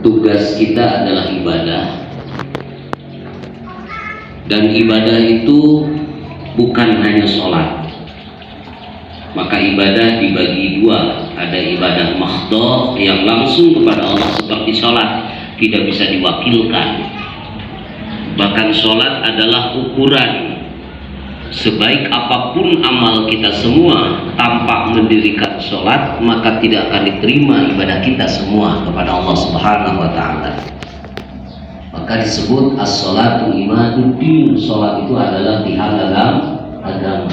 tugas kita adalah ibadah, dan ibadah itu bukan hanya sholat. Maka ibadah dibagi dua, ada ibadah mahdhah yang langsung kepada Allah seperti sholat, tidak bisa diwakilkan. Bahkan sholat adalah ukuran, sebaik apapun amal kita semua tanpa mendirikan sholat, maka tidak akan diterima ibadah kita semua kepada Allah Subhanahu wa Ta'ala. Maka disebut as-sholatu imaduddin. Sholat itu adalah tiang agama.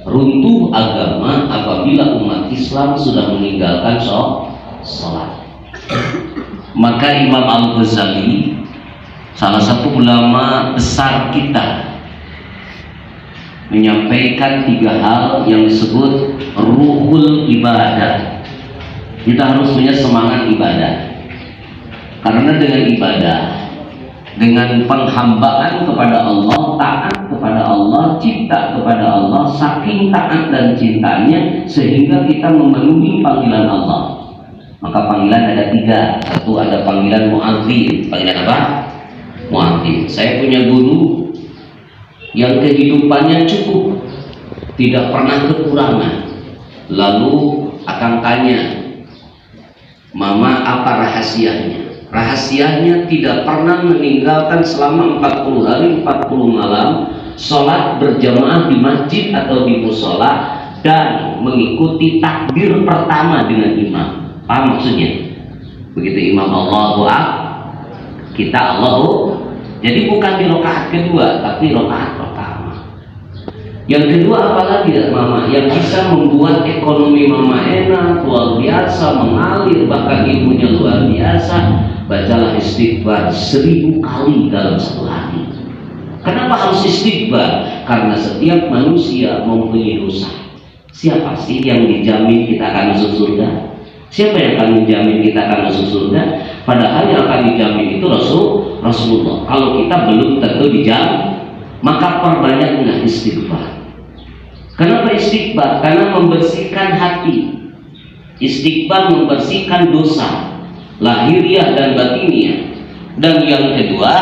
Runtuh agama apabila umat Islam sudah meninggalkan sholat. Maka Imam Al-Ghazali, salah satu ulama besar kita, menyampaikan 3 hal yang disebut ruhul ibadah. Kita harus punya semangat ibadah, karena dengan ibadah, dengan penghambaan kepada Allah, taat kepada Allah, cinta kepada Allah, saking taat dan cintanya sehingga kita memenuhi panggilan Allah. Maka panggilan ada 3. Satu, ada panggilan mu'adzin. Panggilan apa? Mu'adzin. Saya punya guru yang kehidupannya cukup, tidak pernah kekurangan. Lalu akan tanya, Mama, apa rahasianya? Rahasianya tidak pernah meninggalkan selama 40 hari 40 malam sholat berjamaah di masjid atau di musola, dan mengikuti takbir pertama dengan imam. Paham maksudnya? Begitu imam Allahu Akbar, kita Allahu. Jadi bukan di rakaat kedua, tapi rakaat pertama. Yang kedua apalagi ya Mama? Yang bisa membuat ekonomi Mama enak, luar biasa, mengalir, bahkan ilmunya luar biasa. Bacalah istighfar 1000 kali dalam 1 hari. Kenapa harus istighfar? Karena setiap manusia mempunyai dosa. Siapa sih yang dijamin kita akan masuk surga? Siapa yang akan menjamin kita akan masuk surga? Padahal yang akan dijamin itu Rasulullah. Kalau kita belum tentu dijamin, maka perbanyaklah istighfar. Kenapa istighfar? Karena membersihkan hati. Istighfar membersihkan dosa lahiriah dan batiniah. Dan yang kedua,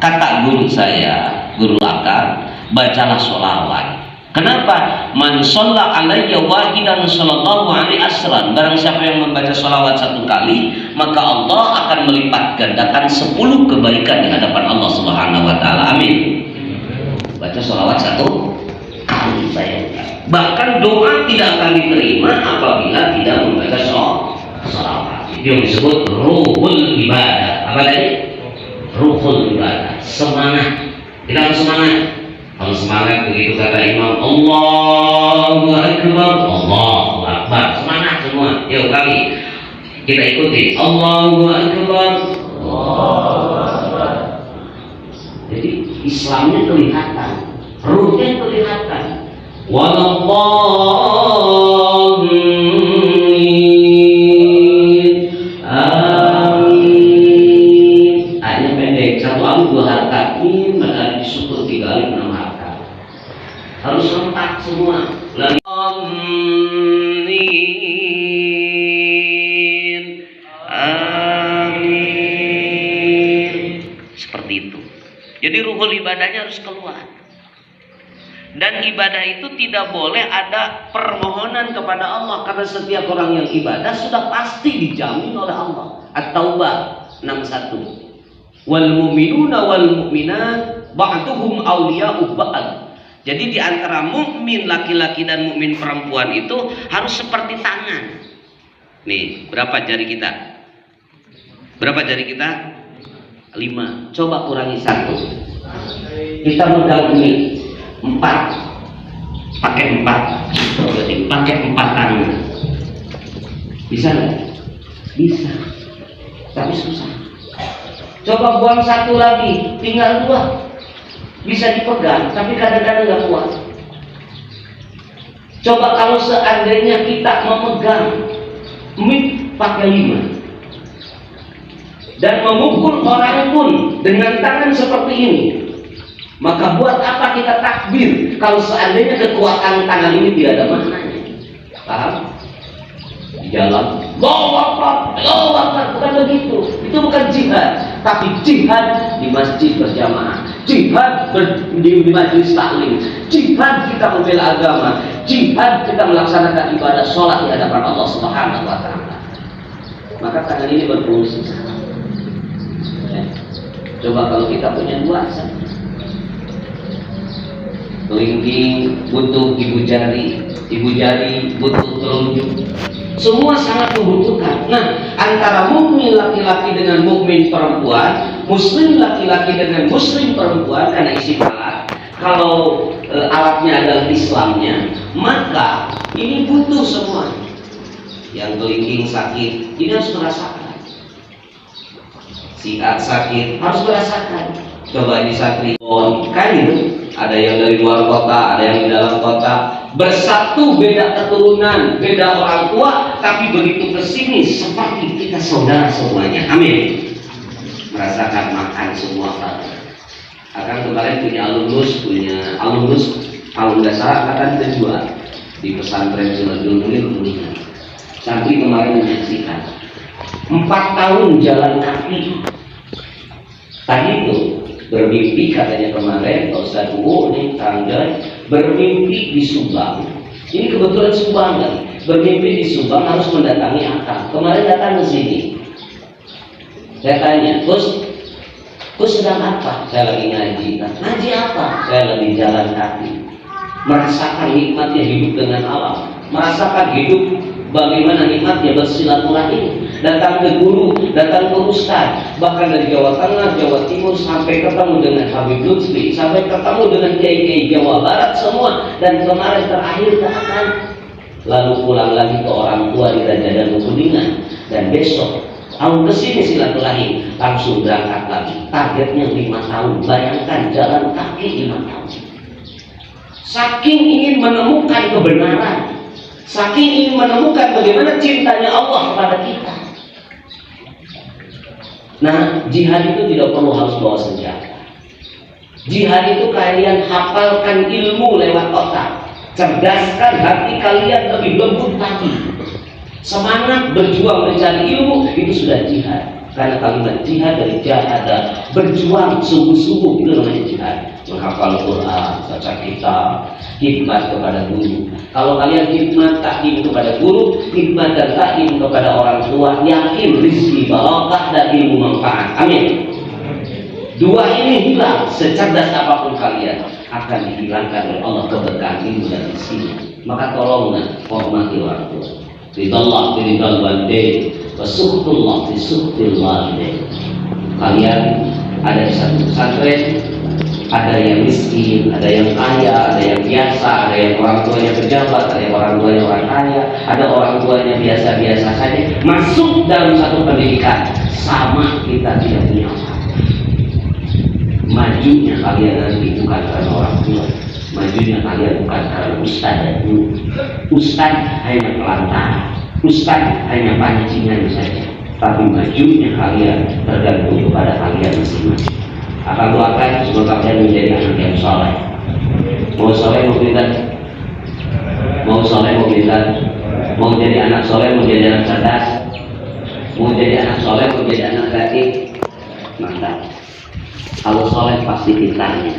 kata guru saya, guru akar, bacalah sholawat. Kenapa? Man sholla alayya wahidan sallallahu alaihi asran. Barang siapa yang membaca sholawat 1 kali, maka Allah akan melipat gandakan 10 kebaikan di hadapan Allah Subhanahu wa Ta'ala. Amin. Baca sholawat 1 kali, bayangkan. Bahkan doa tidak akan diterima apabila tidak membaca sholawat. Itu yang disebut ruhul ibadah. Apa tadi? Ruhul ibadah. Semangat. Kita harus semangat. Kalau semangat begitu kata imam, Allahu Akbar, Allahu Akbar. Semangat semua. Yuk kali kita ikuti. Allahu Akbar, Allahu Akbar. Jadi Islamnya kelihatan, ruhnya kelihatan. Walallahin, amin. Ayatnya pendek, 1 alif 2 harakat. Ini maka disukur 3 alif 6 harakat. Harus lengkap semua. Amin, amin. Seperti itu. Jadi ruhul ibadahnya harus keluar. Dan ibadah itu tidak boleh ada permohonan kepada Allah, karena setiap orang yang ibadah sudah pasti dijamin oleh Allah. At-Taubah 61. Wal mu'minuna wal mu'minat ba'duhum awliya'u ba'd. Jadi di antara mukmin laki-laki dan mukmin perempuan itu harus seperti tangan. Nih, berapa jari kita? Berapa jari kita? 5. Coba kurangi 1. Kita megang ini 4. Pakai 4. Berarti pakai 4 tangan. Bisa nggak? Bisa. Tapi susah. Coba buang 1 lagi, tinggal 2. Bisa dipegang, tapi kadang-kadang nggak kuat. Coba kalau seandainya kita memegang mic pakai 5 dan memukul orang pun dengan tangan seperti ini, maka buat apa kita takbir kalau seandainya kekuatan tangan ini tidak ada maknanya? Paham? Di dalam Allahu Akbar, Allahu Akbar. Bukan begitu. Itu bukan jihad. Tapi jihad di masjid berjamaah, jihad di majelis taklim, jihad kita membela agama, jihad kita melaksanakan ibadah sholat di hadapan Allah Subhanahu wa Ta'ala. Maka tangan ini berfungsi. Coba kalau kita punya dua saja, kelingking butuh ibu jari butuh telunjuk, semua sangat membutuhkan. Nah, antara mukmin laki-laki dengan mukmin perempuan, muslim laki-laki dengan muslim perempuan, karena isi alat, kalau alatnya adalah Islamnya, maka ini butuh semua. Yang kelingking sakit, ini harus merasakan. Si A sakit, harus merasakan. Coba ini sakit, kayu, ada yang dari luar kota, ada yang di dalam kota, bersatu beda keturunan, beda orang tua, tapi begitu kesini seperti kita saudara semuanya. Amin. Merasakan makan semua. Akan kemarin punya alumnus, kalau nggak salah akan kedua di pesantren Ciledug ini Kuningan. Santri kemarin menyaksikan 4 tahun jalan kaki. Tadi itu bermimpi katanya kemarin Pak Ustadz nih tangga bermimpi di Subang. Ini kebetulan Subang kan, bermimpi di Subang harus mendatangi akang. Kemarin datang ke sini. Saya tanya, Gus sedang apa? Saya lagi ngaji. Ngaji apa? Saya lagi jalan kaki. Merasakan nikmatnya hidup dengan alam, merasakan hidup bagaimana nikmatnya bersilaturahim, datang ke guru, datang ke ustaz, bahkan dari Jawa Tengah, Jawa Timur, sampai ketemu dengan Habib Lutfi, sampai ketemu dengan kiai-kiai Jawa Barat semua, dan kemarin terakhir ke Akang, lalu pulang lagi ke orang tua di Raja dan Kuningan, dan besok tahun kesini silaturahim, langsung berangkat lagi. Targetnya 5 tahun. Bayangkan jalan kaki 5 tahun. Saking ingin menemukan kebenaran, saking ingin menemukan bagaimana cintanya Allah kepada kita. Nah, jihad itu tidak perlu harus bawa senjata. Jihad itu kalian hafalkan ilmu lewat otak, cerdaskan hati kalian lebih lembut lagi. Semangat berjuang mencari ilmu itu sudah jihad. Karena kalimat jihad dari jahada, berjuang sungguh-sungguh, itu namanya jihad. Menghafal Quran, baca kitab, khidmat kepada guru. Kalau kalian khidmat takdim kepada guru, khidmat dan takdim kepada orang tua, yakin rizki, barokah dan ilmu manfaat. Amin. Dua ini hilang, secerdas apapun kalian akan dihilangkan oleh Allah keberkahan ilmu dan rizki. Maka tolonglah hormati orang tua. Ridallah biridal walidain wa suhtullah bi suhtil walidain. Kalian ada di satu pesantren, ada yang miskin, ada yang kaya, ada yang biasa, ada yang orang tuanya pejabat, ada yang orang tuanya orang kaya, ada orang tuanya biasa-biasa saja. Masuk dalam satu pendidikan, sama kita tidak punya apa. Majunya kalian nanti bukan karena orang tua, majunya kalian bukan karena ustaz dan guru. Ustaz hanya pelantara, ustaz hanya pancingan saja, tapi majunya kalian tergantung kepada kalian masing-masing. Akan doakan semoga kalian menjadi anak yang soleh. Mau soleh mau pintar, mau soleh mau pintar, mau jadi anak soleh mau jadi anak cerdas, mau jadi anak soleh mau jadi anak kreatif. Mantap. Kalau soleh pasti pintarnya,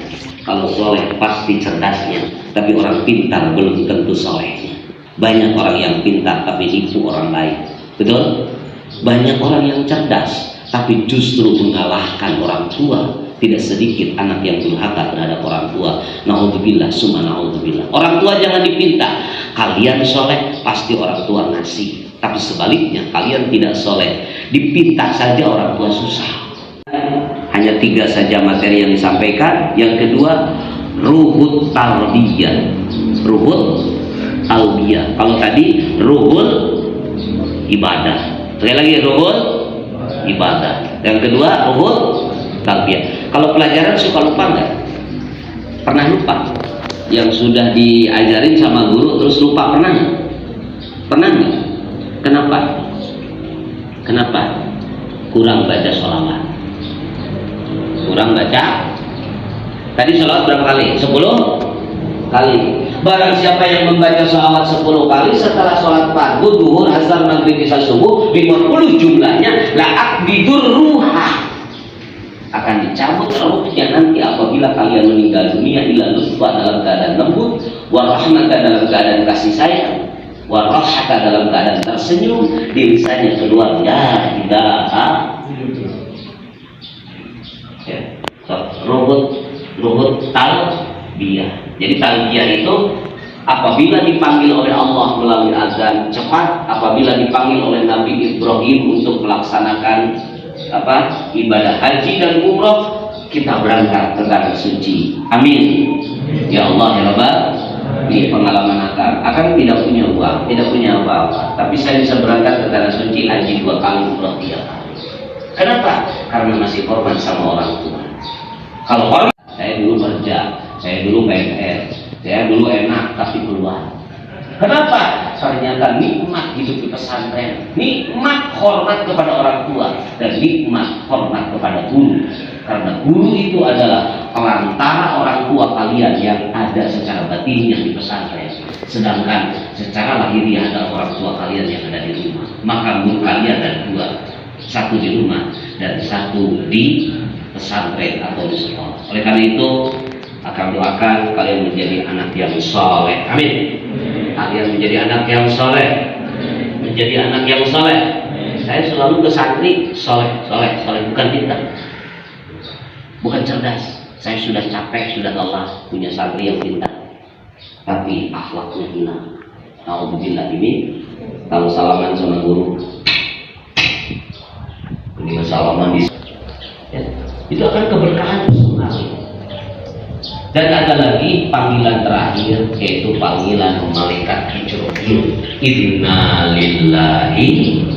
kalau soleh pasti cerdasnya, tapi orang pintar belum tentu solehnya. Banyak orang yang pintar tapi nipu orang lain, betul? Banyak orang yang cerdas tapi justru mengalahkan orang tua. Tidak sedikit anak yang durhaka terhadap orang tua. Naudzubillah, summa naudzubillah. Orang tua jangan dipinta. Kalian soleh pasti orang tua ngasih, tapi sebaliknya kalian tidak soleh, dipinta saja orang tua susah. Hanya 3 saja materi yang disampaikan. Yang kedua, ruhut tarbiyah. Ruhut talbiyah. Kalau tadi ruhul ibadah. Sekali lagi ruhul ibadah. Yang kedua ruhul talbiyah. Kalau pelajaran suka lupa nggak? Pernah lupa? Yang sudah diajarin sama guru terus lupa, pernah nggak? Pernah nggak? Kenapa? Kenapa? Kurang baca sholawat. Kurang baca. Tadi sholawat berapa kali? 10 kali. barang siapa yang membaca sholawat 10 kali setelah sholat fardu, duhur, asar, maghrib, isya, subuh 50 jumlahnya, la akbidur ruha, akan dicabut ruhnya nanti apabila kalian meninggal dunia, ila lutfa dalam keadaan lembut, wa rahmata dalam keadaan kasih sayang, wa rahata dalam keadaan tersenyum, di lisannya keluar la ilaha. Ya, ruhut talbiyah. Jadi talbiyah itu apabila dipanggil oleh Allah melalui azan cepat, apabila dipanggil oleh Nabi Ibrahim untuk melaksanakan ibadah haji dan umroh, kita berangkat ke tanah suci. Amin. Ya Allah ya Rabbal. Ini pengalaman akan tidak punya uang, tidak punya apa-apa, tapi saya bisa berangkat ke tanah suci haji 2 kali, umroh 3 kali. Kenapa? Karena masih hormat sama orang tua. Kalau hormat, saya dulu kerja, saya dulu PNS, saya dulu enak tapi keluar. Kenapa? Ternyata nikmat hidup di pesantren, nikmat hormat kepada orang tua, dan nikmat hormat kepada guru. Karena guru itu adalah perantara orang tua kalian yang ada secara batinnya di pesantren, sedangkan secara lahiriah adalah orang tua kalian yang ada di rumah. Maka guru kalian ada 2, satu di rumah dan satu di pesantren atau di sekolah. Oleh karena itu akan doakan kalian menjadi anak yang soleh. Amin. Kalian menjadi anak yang soleh, menjadi anak yang soleh. Saya selalu ke santri soleh, bukan pintar, bukan cerdas. Saya sudah capek, sudah lelah punya santri yang pintar, tapi akhlaknya hina. Alhamdulillah ini kalau salaman sama guru, ini salaman di, ya, itu akan keberkahan sekali. Dan ada lagi panggilan terakhir, yaitu panggilan malaikat Jibril. Inna lillahi.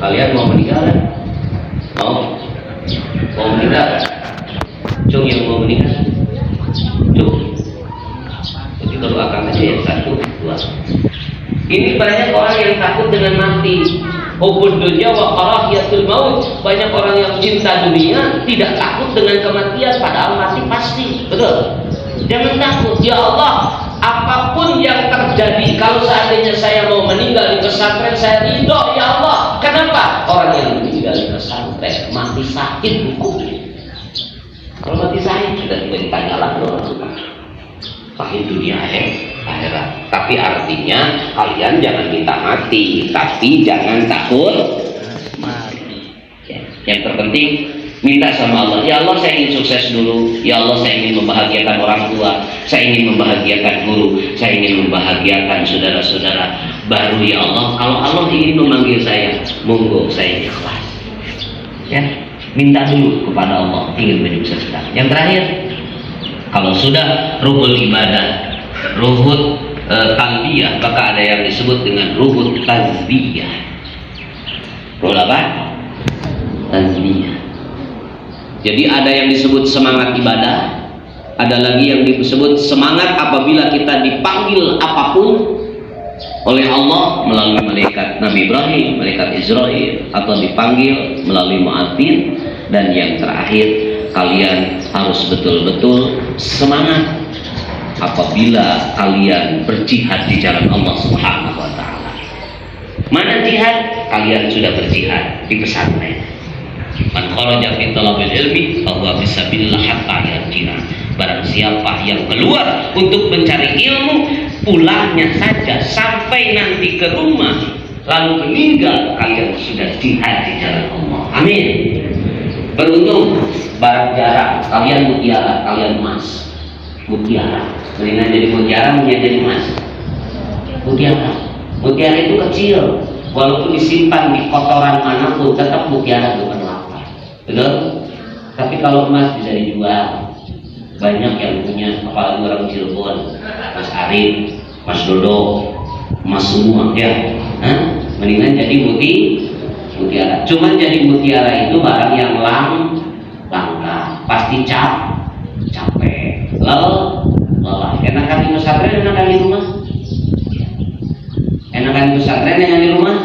Kalian mau meninggal? Mau meninggal? Cung yang mau meninggal? Cung. Jadi kalau akan aja yang 1, 2. Ini banyak orang yang takut dengan mati. Hubud dunya wa karahiyatul maut. Banyak orang yang cinta dunia, tidak takut dengan kematian, padahal mati pasti. Betul? Jangan takut. Ya Allah, apapun yang terjadi, kalau seandainya saya mau meninggal di pesantren, saya ridho ya Allah. Kenapa? Orang yang meninggal di pesantren mati sakit hukumnya. Kalau mati sakit sudah tidak ditanya lagi orang. Sakit dunia akhirat. Tapi artinya kalian jangan minta mati, tapi jangan takut mati. Ya. Yang terpenting minta sama Allah. Ya Allah, saya ingin sukses dulu. Ya Allah, saya ingin membahagiakan orang tua. Saya ingin membahagiakan guru. Saya ingin membahagiakan saudara-saudara baru. Ya Allah, kalau Allah ingin memanggil saya, monggo saya ikhlas. Ya, minta dulu kepada Allah ingin menyukseskan. Yang terakhir, kalau sudah ruhul ibadah, ruhut talbiyah, maka ada yang disebut dengan ruhut tazbiyah. Ruhut apa? Tazbiyah. Jadi ada yang disebut semangat ibadah, ada lagi yang disebut semangat apabila kita dipanggil apapun oleh Allah melalui malaikat Nabi Ibrahim, malaikat Israel, atau dipanggil melalui muadzin. Dan yang terakhir, kalian harus betul-betul semangat apabila kalian berjihad di jalan Allah Subhanahu wa taala. Mana jihad? Kalian sudah berjihad di pesantren. Man kharaja fi talabil ilmi fa huwa fi sabilillah hatta yarjina. Barang siapa yang keluar untuk mencari ilmu, pulangnya saja sampai nanti ke rumah lalu meninggal, kalian sudah jihad di jalan Allah. Amin. Beruntung barang jarang kalian mutiara, kalian emas. Mutiara, mendingan jadi mutiara, mendingan jadi emas. Mutiara itu kecil, walaupun disimpan di kotoran manapun tetap mutiara bukan lapar. Betul? Tapi kalau emas bisa dijual. Banyak yang punya, apalagi orang Cirebon, Mas Arif, Mas Dodo, emas semua, ya. Mendingan jadi mutiara. Cuman jadi mutiara itu barang yang langka, pasti capek, lelah. Enakan di pesantren, enakan di rumah. Enakan di pesantren, enakan di rumah.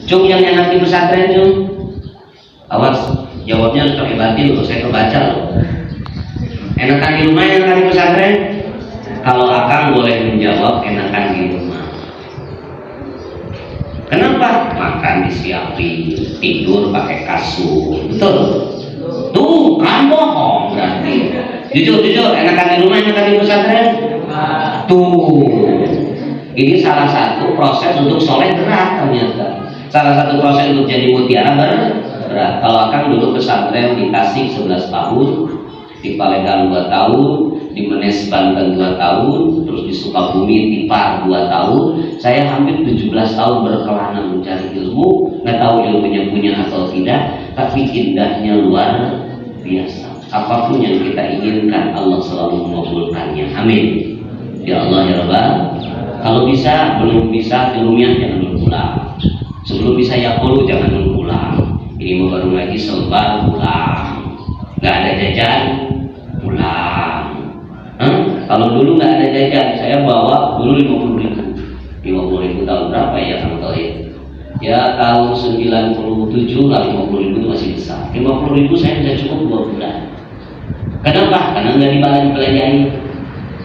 Cung yang enak di pesantren, cung. Awas, jawabnya harus pakai batin loh, saya kebaca loh. Enakan di rumah, enakan di pesantren? Kalau akang boleh menjawab, enakan di rumah. Kenapa? Makan disiapin, tidur pakai kasur, betul? Tuh, kan bohong berarti. Jujur, enakan di rumah, enakan di pesantren? Tuh, ini salah satu proses untuk soleh berat ternyata. Salah satu proses untuk jadi mutiara berat. Kalau akan dulu pesantren di Tasik 11 tahun, di Palembang 2 tahun, di Menes Banten 2 tahun, terus di Sukabumi di Par 2 tahun. Saya hampir 17 tahun berkelana mencari ilmu, nggak tahu ilmunya punya atau tidak, tapi indahnya luar biasa. Apapun yang kita inginkan, Allah selalu mengabulkannya. Amin. Ya Allah ya Rabbal. Kalau bisa, belum bisa ilmiah jangan dulu pulang. Sebelum bisa yakulu jangan dulu pulang. Ini mau baru lagi selebar pulang. Nggak ada jajan pulang. Kalau dulu nggak ada jajan, saya bawa dulu 50.000 tahun berapa ya Kang Tohid? Ya tahun 97 lah 50.000 itu masih besar. 50.000 saya bisa cukup 2 bulan. Kenapa? Karena nggak dibelanjain.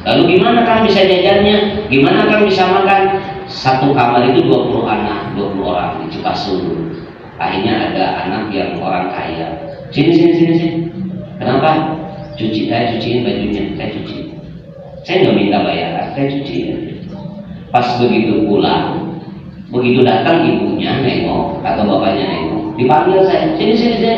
Lalu gimana Kang bisa jajannya? Gimana Kang bisa makan? Satu kamar itu 20 anak, 20 orang di Cipasung. Akhirnya ada anak yang orang kaya. Sini. Kenapa? Cuciin bajunya, saya cuci. Saya nggak minta bayaran, saya cuci. Pas begitu pulang, begitu datang ibunya nengok atau bapaknya nengok, dipanggil saya, sini.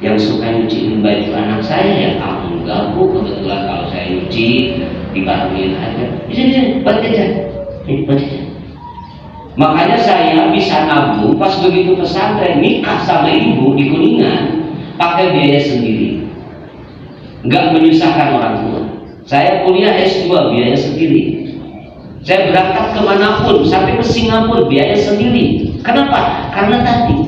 Yang suka nyuciin baju anak saya ya enggak bu, kebetulan kalau saya nyuci dibantuin aja. Sini, buat jajan. Makanya saya bisa nabung pas begitu pesantren nikah sama ibu di Kuningan, pakai biaya sendiri, nggak menyusahkan orang tua. Saya kuliah S2 biaya sendiri. Saya berangkat kemanapun, sampai ke Singapura biaya sendiri. Kenapa? Karena tadi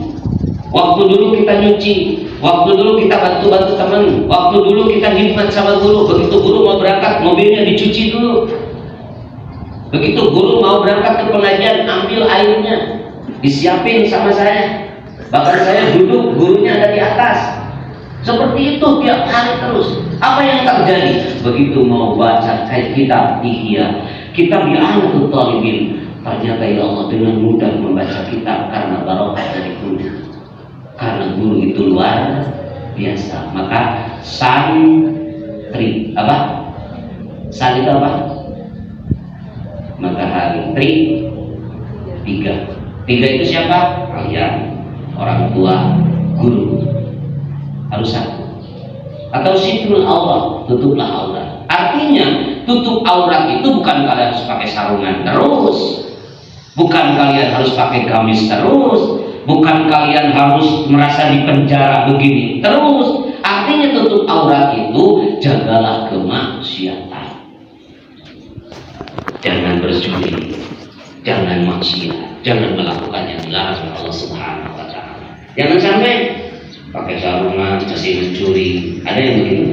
waktu dulu kita nyuci, waktu dulu kita bantu teman, waktu dulu kita khidmat sama guru. Begitu guru mau berangkat, mobilnya dicuci dulu. Begitu guru mau berangkat ke pengajian, ambil airnya, disiapin sama saya. Bahkan saya duduk, gurunya ada di atas. Seperti itu tiap hari terus. Apa yang terjadi? Begitu mau baca kitab Ihya, kitab I'anatul Talibin, ternyata ya Allah dengan mudah membaca kitab karena barokah dari guru. Karena guru itu luar biasa. Maka santri apa? San itu apa? Matahari. Tiga itu siapa? Kalian, orang tua, guru. Harus satu. Atau sitrul aurat, tutuplah aurat. Artinya tutup aurat itu bukan kalian harus pakai sarungan terus, bukan kalian harus pakai gamis terus, bukan kalian harus merasa di penjara begini terus. Artinya tutup aurat itu jagalah kemaksiatan. Jangan berjudi, jangan maksiat, jangan melakukan yang dilarang oleh Allah Subhanahu wa taala. Jangan sampai pakai sarungan, masih mencuri. Ada yang begitu?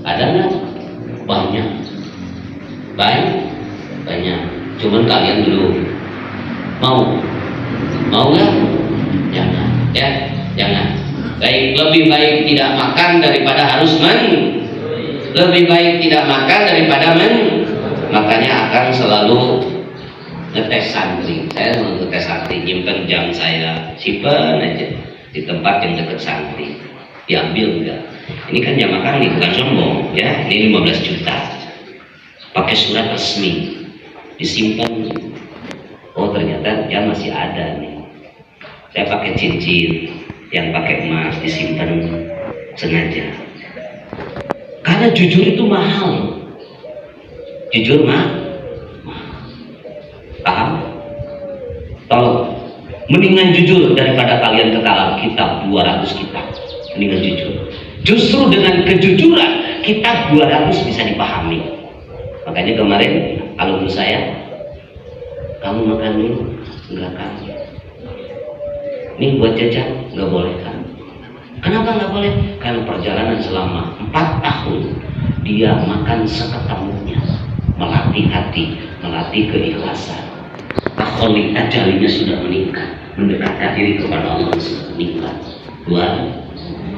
Ada nggak? Banyak. Cuman kalian belum mau nggak? Jangan. Lebih baik tidak makan daripada harus lebih baik tidak makan daripada Makanya akan selalu ngetes santri. Saya selalu ngetes santri, nyimpen jam saya, simpen aja di tempat yang dekat santri. Diambil enggak? Ini kan jam makan nih, bukan sombong ya. Ini 15 juta. Pakai surat resmi, disimpan. Oh ternyata jam masih ada nih. Saya pakai cincin yang pakai emas, disimpan sengaja. Karena jujur itu mahal. Jujur paham? Tolong, mendingan jujur daripada kalian ketalan kitab 200 kitab. Mendingan jujur. Justru dengan kejujuran kitab 200 bisa dipahami. Makanya kemarin alumni saya, kamu makan dulu? Enggak kan? Ini buat jajan? Enggak boleh kan? Kenapa enggak boleh? Karena perjalanan selama 4 tahun dia makan seketemunya, melatih hati, melatih keikhlasan. Akholik ajalinya sudah meningkat, mendekatkan diri kepada Allah sudah meningkat. Luar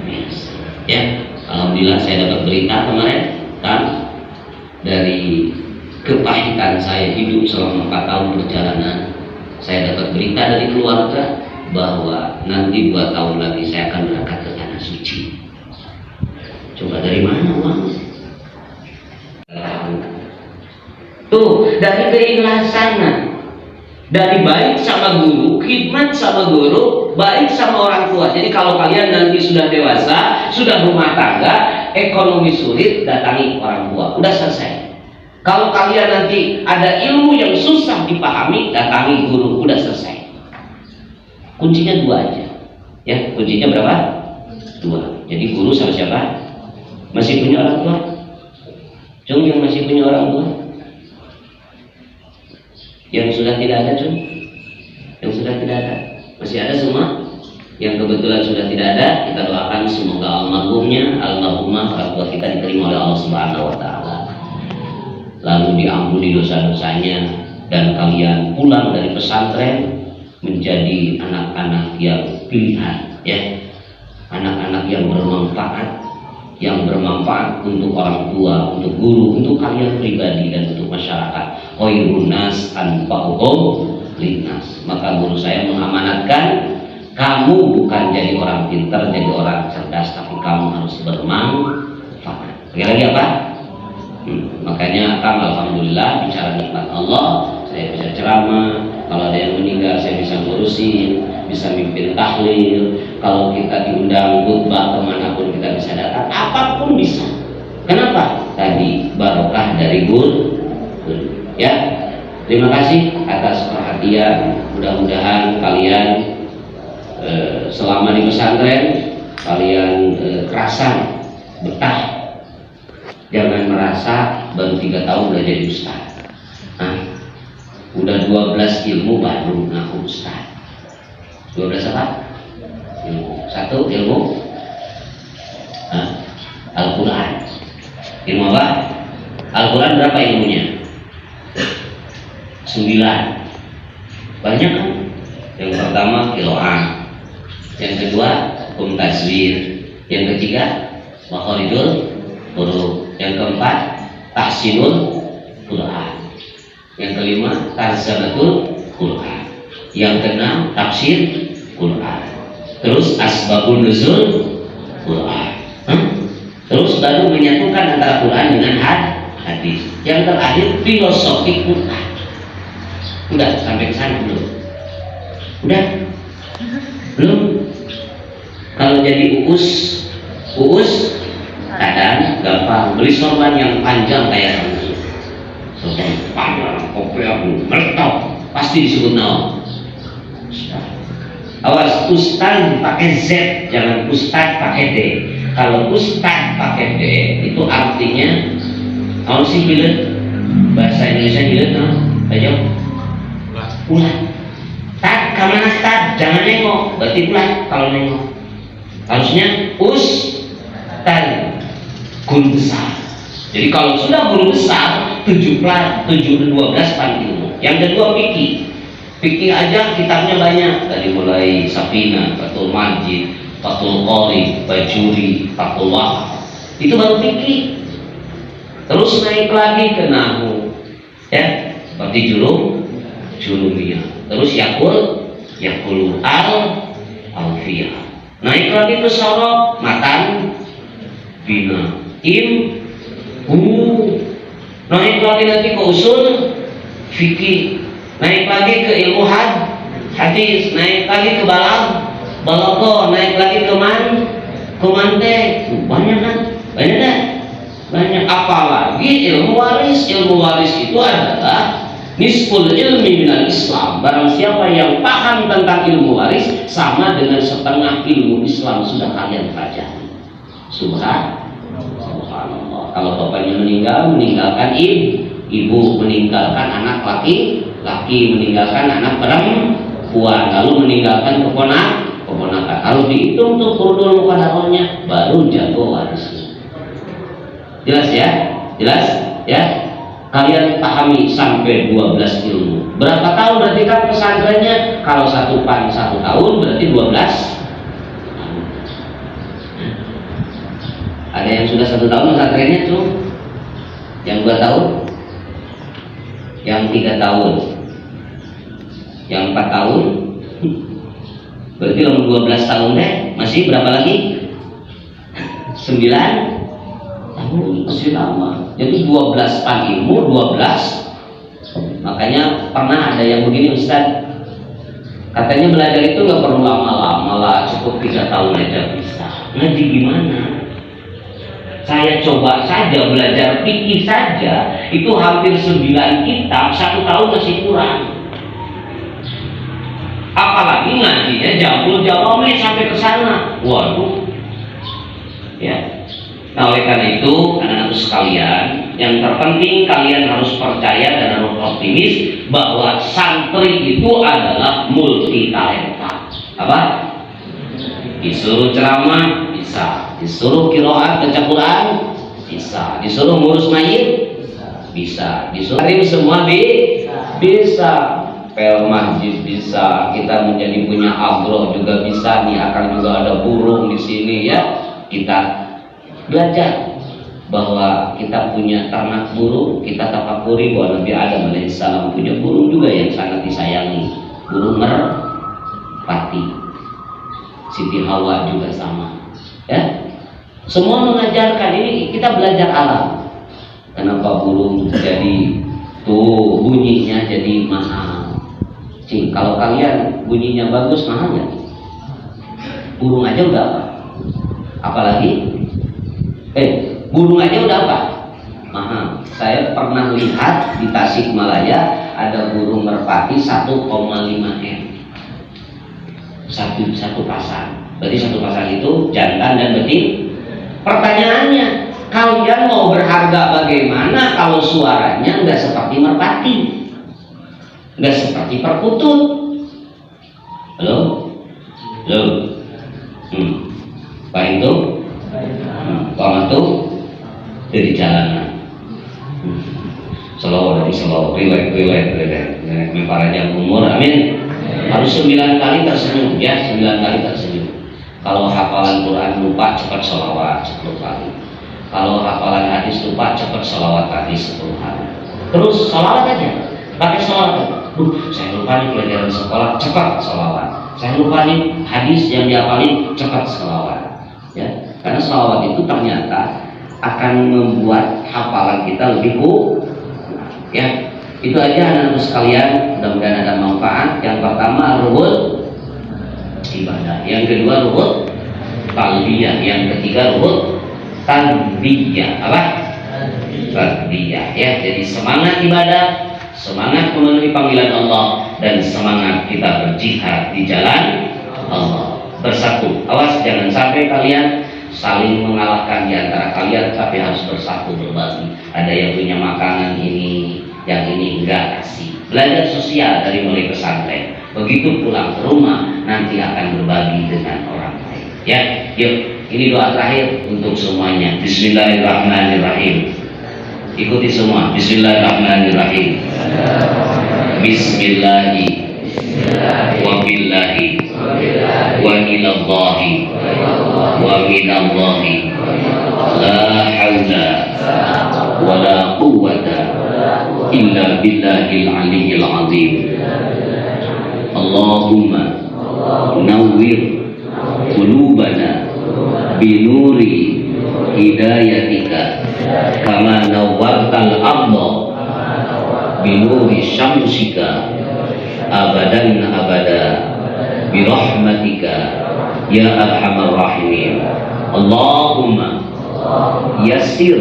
biasa. Ya. Alhamdulillah saya dapat berita kemarin kan, dari kepahitan saya hidup selama 4 tahun perjalanan, saya dapat berita dari keluarga bahwa nanti 2 tahun lagi saya akan berangkat ke tanah suci. Coba dari mana uang? Tuh, dari keikhlasan, dari baik sama guru, khidmat sama guru, baik sama orang tua. Jadi kalau kalian nanti sudah dewasa, sudah rumah tangga, ekonomi sulit, datangi orang tua. Udah selesai. Kalau kalian nanti ada ilmu yang susah dipahami, datangi guru. Udah selesai. Kuncinya 2 aja. Ya, kuncinya berapa? 2. Jadi guru sama siapa? Masih punya orang tua? Cung yang masih punya orang tua? Yang sudah tidak ada, Cung? Yang sudah tidak ada? Masih ada semua? Yang kebetulan sudah tidak ada, kita doakan semoga almarhumnya, almarhumah orang tua kita diterima oleh Allah Subhanahu wa taala. Lalu diampuni dosa-dosanya, dan kalian pulang dari pesantren menjadi anak-anak yang pilihan, ya. Anak-anak yang bermanfaat untuk orang tua, untuk guru, untuk kalian pribadi dan untuk masyarakat. Khairun nas anfa'uhum linnas. Maka guru saya mengamanatkan, kamu bukan jadi orang pintar, jadi orang cerdas, tapi kamu harus bermanfaat. Lagi apa? Makanya alhamdulillah bicara nikmat Allah, saya bisa ceramah. Kalau ada yang meninggal saya bisa ngurusin, bisa mimpin tahlil. Kalau kita diundang khutbah kemanapun kita bisa datang, apapun bisa. Kenapa? Tadi barokah dari guru. Ya, terima kasih atas perhatian. Mudah-mudahan kalian selama di pesantren kalian kerasan, betah. Jangan merasa baru 3 tahun udah jadi ustaz. Udah 12 ilmu baru ngaku ustaz. 12 apa? Ilmu. 1 ilmu Al-Quran. Ilmu apa? Al-Quran berapa ilmunya? 9. Banyak kan? Yang pertama Qiraah, yang kedua hukum tajwid, yang ketiga makharijul huruf, yang keempat tahsinul Quran, yang kelima tarjamatul Quran, yang keenam tafsir Quran, terus asbabun nuzul Quran, terus baru menyatukan antara Quran dengan hadis, yang terakhir filosofi Quran. Udah sampai ke sana belum? Udah? Belum? Kalau jadi uus kadang gampang, beli sorban yang panjang kayak ini, sorban panjang, kopi aku meletok, pasti disebut nama. Awas, ustaz pakai Z, jangan ustaz pakai D. Kalau ustaz pakai D itu artinya kalau sih bilet, bahasa Indonesia bilet, ayo ulah. Tak kamana tak, jangan nengok, berarti ulah kalau nengok. Harusnya ustaz guru besar. Jadi kalau sudah guru besar 12 ilmu. Yang kedua fikih aja kitabnya banyak, dari mulai Safina, Fathul Majid, Fathul Qorib, Bajuri, Fathul Wahab. Itu baru fikih. Terus naik lagi ke nahwu, ya, seperti julumiyah. Terus yakul alfiyah. Naik lagi ke sorok, matan, bina, naik lagi nanti ke usul fikih, naik lagi ke ilmu hadis, naik lagi ke balaghah, naik lagi ke mantek. Banyak kan? Banyak. Apalagi ilmu waris. Ilmu waris itu adalah nisful ilmi minal Islam. Barang siapa yang paham tentang ilmu waris, sama dengan setengah ilmu Islam sudah kalian pelajari. Subhanallah. Kalau bapaknya meninggalkan ibu, meninggalkan anak laki, meninggalkan anak perempuan, lalu meninggalkan keponakan. Harus dihitung tuh furdul muqaddarahnya, baru jago warisnya. Jelas ya? Kalian pahami sampai 12 ilmu. Berapa tahun berarti kan pesantrennya? Kalau 1 tahun berarti 12 tahun. Ada yang sudah 1 tahun pesantrennya tuh, yang 2 tahun, yang 3 tahun, yang 4 tahun. Berarti umur 12 tahun deh, masih berapa lagi? 9 tahun, masih lama. Jadi 12 ilmu, 12. Makanya pernah ada yang begini, Ustaz, katanya belajar itu nggak perlu lama-lama lah, cukup 3 tahun aja bisa. Ngaji gimana? Saya coba saja belajar fikih saja, itu hampir 9 kitab, 1 tahun masih kurang. Apalagi ngajinya jauh sampai ke sana. Waduh. Ya. Nah, oleh karena itu, anak-anak sekalian, yang terpenting kalian harus percaya dan harus optimis bahwa santri itu adalah multi talenta. Apa? Disuruh ceramah bisa, disuruh qiraat baca Quran bisa, disuruh ngurus mayit bisa, disuruh semua bisa. Pel masjid bisa, kita menjadi punya agro juga bisa nih, akan juga ada burung di sini ya. Kita belajar bahwa kita punya ternak burung, kita tafakuri bahwa Nabi Adam alaihissalam punya burung juga yang sangat disayangi, burung merpati. Siti Hawa juga sama, ya. Semua mengajarkan ini, kita belajar alam. Kenapa burung jadi tuh bunyinya jadi mahal? Cing, kalau kalian bunyinya bagus mahal nggak? Burung aja udah apa? Apalagi? Burung aja udah apa? Mahal. Saya pernah lihat di Tasikmalaya ada burung merpati 1,5 M. Satu pasang. Berarti satu pasang itu jantan dan betina. Pertanyaannya, kalian mau berharga bagaimana kalau suaranya nggak seperti merpati, nggak seperti perkutut? Halo? Pak itu? Pak Matu? Dari jalanan. Selalu riwayat memparanjang umur, amin. Harus 9 kali tersenyum, ya, 9 kali tersenyum. Kalau hafalan Quran lupa, cepat sholawat 10 kali. Kalau hafalan hadis lupa, cepat sholawat hadis 10 kali. Terus sholawat aja, pakai sholawat. Saya lupa nih pelajaran sekolah, cepat sholawat. Saya lupa nih hadis yang dihafalin, cepat sholawat. Ya, karena sholawat itu ternyata akan membuat hafalan kita lebih ya. Itu aja anak-anak sekalian, mudah-mudahan ada manfaat. Yang pertama ruhul ibadah, yang kedua ruhul talbiyah, yang ketiga ruhul tanbiyah. Apa? Tanbiyah, ya. Jadi semangat ibadah, semangat memenuhi panggilan Allah, dan semangat kita berjihad di jalan Allah. Bersatu, awas jangan sampai kalian saling mengalahkan di antara kalian, tapi harus bersatu berbagi. Ada yang punya makanan ini, yang ini enggak kasih. Belajar sosial dari mulai pesantren. Begitu pulang ke rumah nanti akan berbagi dengan orang lain. Ya, yuk. Ini doa terakhir untuk semuanya. Bismillahirrahmanirrahim. Ikuti semua. Bismillahirrahmanirrahim. Bismillahi wa billahi wa minallahi wa minallahi la hawla wa la quwwata illa billahil aliyyil azim. Allahumma nawwir qulubana binuri hidayatika kama nawwartal arda binuri syamsika abadan abada birahmatika ya arhamar rahimin. Allahumma yassir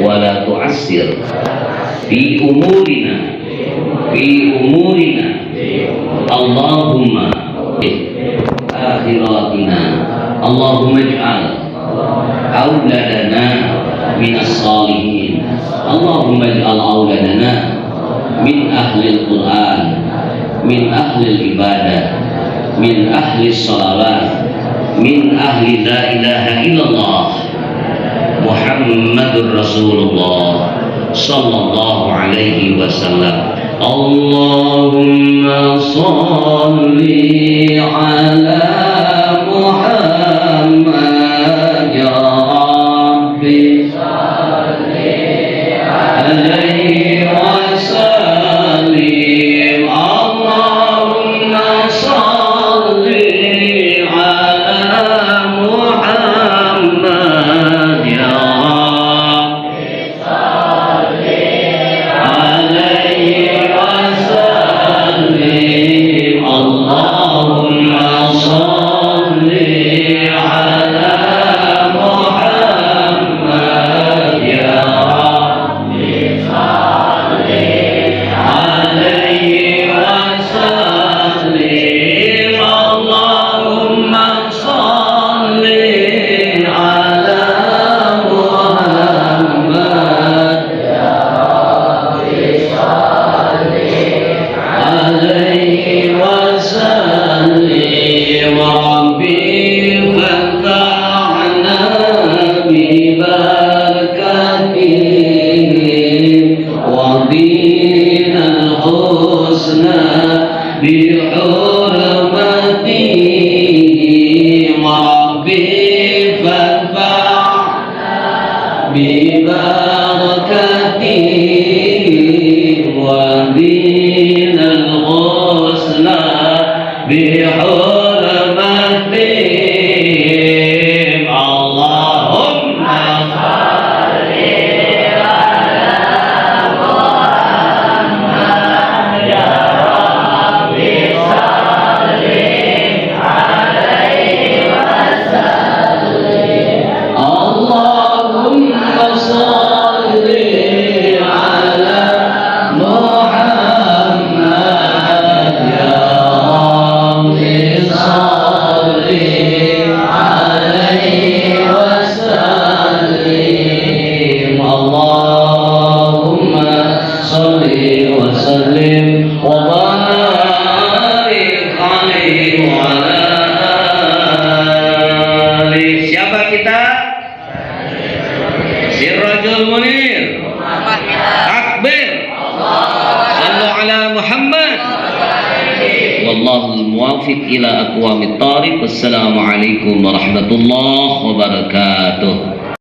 wa la tu'assir fi umurina Allahumma akhiratina Allahumma ij'al auladana minas salihin Allahumma ij'al auladana min ahlil Quran, min ahlil ibadah, min ahli salawat, min ahli la ilaha illallah Muhammadur Rasulullah sallallahu alaihi wasallam. Allahumma salli ala Muhammad ya بحرمتهم اللهم اللهم صل على محمد يا رب صل عليه وسلم اللهم صل وسلم وبارك عليه وعلى آله. Siapa kita? Sirajul Munir. Takbir. Sallu ala Muhammad. Wallahul muwafiq ila aqwamit thariq. Wassalamualaikum warahmatullahi wabarakatuh.